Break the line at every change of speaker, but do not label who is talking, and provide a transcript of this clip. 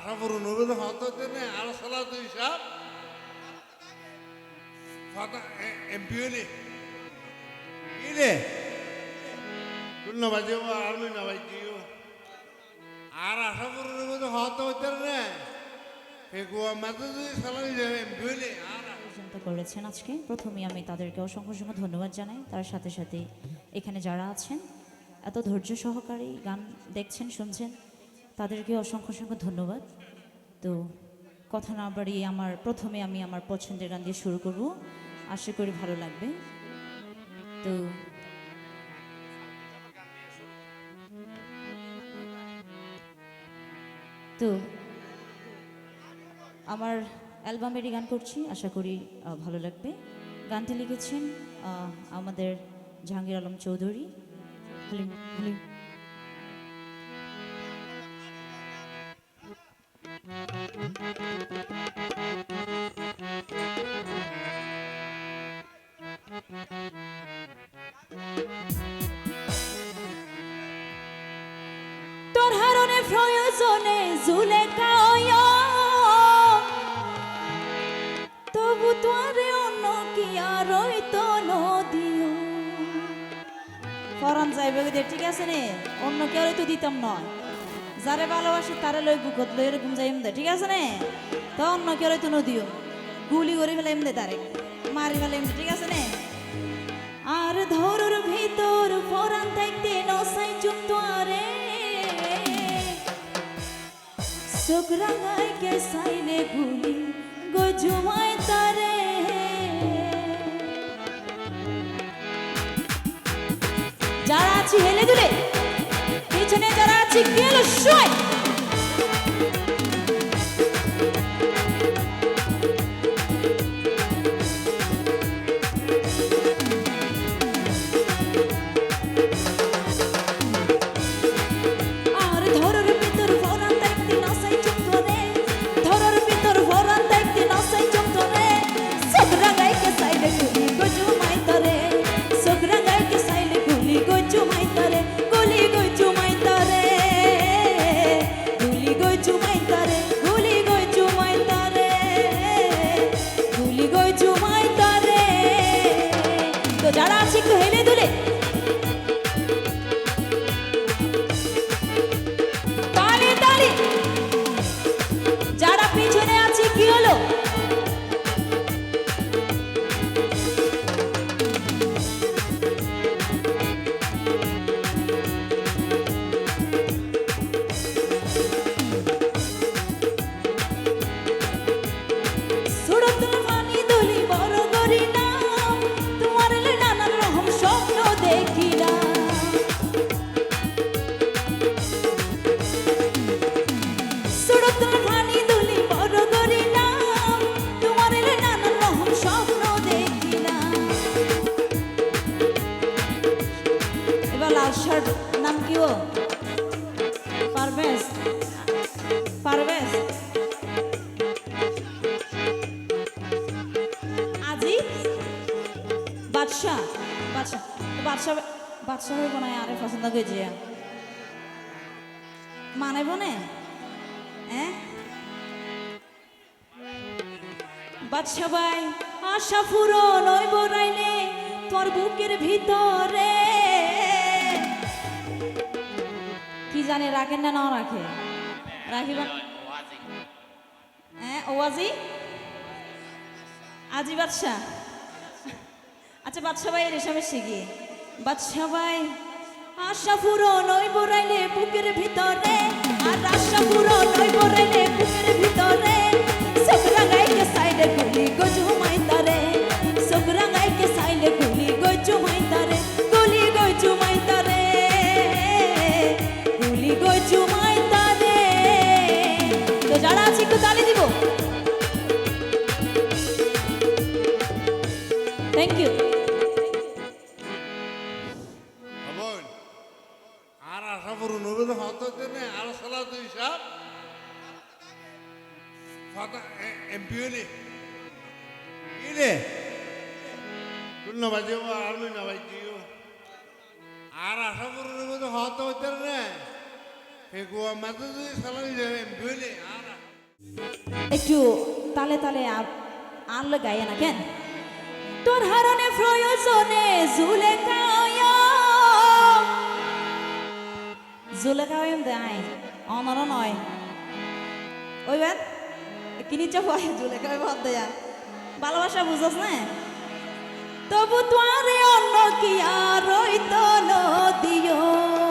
আশা পূরণ হবে তো হতে নেই আর সালা তুই সব এমপি হলে কিরে তুই না বাজে আর না ভাই কি আর আশা পূরণ হবে তো হতে না ফেকুয়া মাত্র যদি সালা এমপি হলে আর
আয়োজনটা করেছেন আজকে প্রথমেই আমি তাদেরকে অসংখ্য অসংখ্য ধন্যবাদ জানাই। তার সাথে সাথে এখানে যারা আছেন এত ধৈর্য সহকারে গান দেখছেন শুনছেন তাদেরকে অসংখ্য অসংখ্য ধন্যবাদ। তো কথা না বাড়িয়ে প্রথমে আমি আমার পছন্দের গান দিয়ে শুরু করব, আশা করি ভালো লাগবে। তো তো আমার অ্যালবামেরই গান করছি, আশা করি ভালো লাগবে। গানটি লিখেছেন আমাদের জাহাঙ্গীর আলম চৌধুরী। হালিম হালিম তোর হারণে প্রয়োজনে জুলেখা তবু তোরে অন্য কি আর তো নদিও ফরান যাইবে ঠিক আছে নে, অন্য কেউ তো দিতাম নয়, যারে ভালোবাসে তারে লই বুকত লই এরকম যাইম দে, ঠিক আছে নে, তো অন্য কেউ তো নদিও গুলি করে ফেলাইম দে, তারে মারি ফেলাইম দে, ঠিক আছে নে। আর ধরুর ভিতর ফরান থাকতে নসাই চুপ আরে চোখ রাঙাই কে সাইলে গুলি গজুমায় তারে যারা আছি হেলে দুলে পিছনে যারা আছি গেল শোয় যারা আছে একটু হেলে দুলে তালি তালি, যারা পিছনে আছে কি হলো নাম কি ও পারভেজ পারভেজ আজি বাদশাহ বাদশাহ বাদশাহ বাদশাহ হইব না আরে পছন্দ করেছি মানাইব না হ্যাঁ বাদশাহ ভাই আশা পূরণ হইব রাইলে তোর বুকের ভিতরে কি জানে রাখেন না নাও রাখে রাখিবেন হ্যাঁ ওয়াজি আজি বাদশাহ আচ্ছা বাদশাহ ভাই রেশমে শিখি বাদশাহ ভাই আশা পূরণ হইব রাইলে বুকের ভিতরে আর আশা পূরণ হইব রাইলে বুকের ভিতরে সকরা গাইকে সাইডে গুলি গজুমাই তারে সকরা গাইকে সাইডে গুলি গজুমাই তারে গুলি গজুমাই তারে গুলি গজুমাই তারে। তো যারা আছে একটু তালি দিব, থ্যাংক ইউ।
আর আশা পূরণ হবে তো হতে নেই আর সালা তুই সব এমপি হলে কিরে তুই না বাজে আর না ভাই কি আর আশা পূরণ হবে তো হতে না ফেকুয়া মাথা যদি সালামি যাবে এমপি হইলে আর
একটু তালে তালে আনলে গায়ে না কেন তোর হারণে প্রয়োজনে জুলেখায়ম দেয় অনর নয় ওই বেন কিনি চাপ জুলেখায় ভাত দেয়া ভালোবাসা বুঝস না তবু তোয়ারে অন্য কি আর দিও